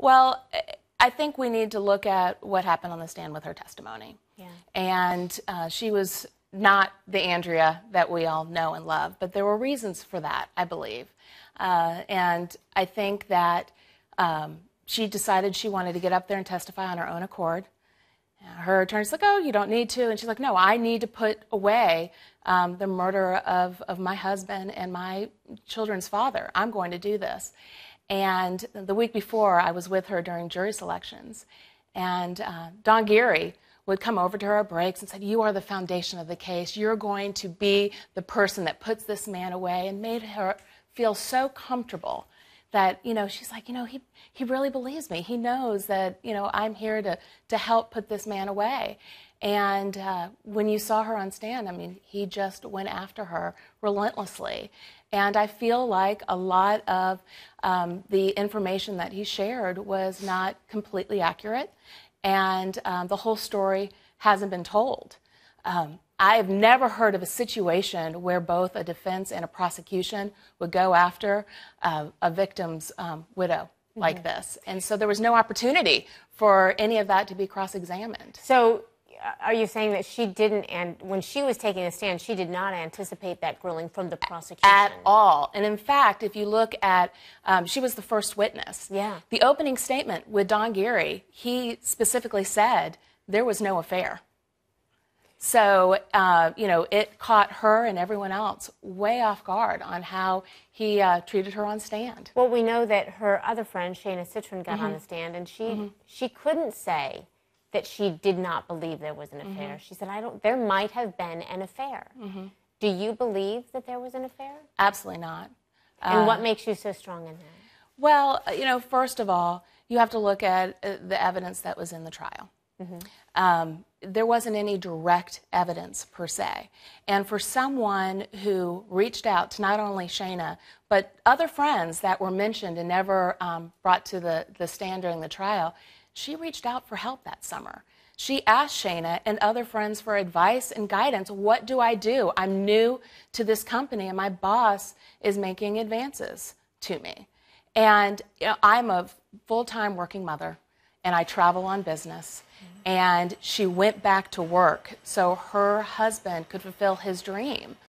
Well, I think we need to look at what happened on the stand with her testimony. Yeah. And she was not the Andrea that we all know and love, but there were reasons for that, I believe. And I think that she decided she wanted to get up there and testify on her own accord. Her attorney's like, oh, you don't need to. And she's like, no, I need to put away the murder of my husband and my children's father. I'm going to do this. And the week before, I was with her during jury selections. And Don Geary would come over to her at breaks and said, you are the foundation of the case. You're going to be the person that puts this man away, and made her feel so comfortable that, she's like, he really believes me. He knows that, I'm here to help put this man away. And when you saw her on stand, I mean, he just went after her relentlessly. And I feel like a lot of the information that he shared was not completely accurate, and the whole story hasn't been told. I've never heard of a situation where both a defense and a prosecution would go after a victim's widow like this. And so there was no opportunity for any of that to be cross-examined. So are you saying that she didn't, and when she was taking a stand, she did not anticipate that grilling from the prosecution? At all. And in fact, if you look at, she was the first witness. Yeah. The opening statement with Don Geary, he specifically said there was no affair. So, it caught her and everyone else way off guard on how he treated her on stand. Well, we know that her other friend, Shayna Citron, got on the stand, and she couldn't say that she did not believe there was an affair. She said, there might have been an affair. Do you believe that there was an affair? Absolutely not. And what makes you so strong in that? Well, first of all, you have to look at the evidence that was in the trial. There wasn't any direct evidence per se. And for someone who reached out to not only Shayna, but other friends that were mentioned and never brought to the stand during the trial, she reached out for help that summer. She asked Shayna and other friends for advice and guidance. What do I do? I'm new to this company, and my boss is making advances to me. And I'm a full-time working mother, and I travel on business. And she went back to work so her husband could fulfill his dream.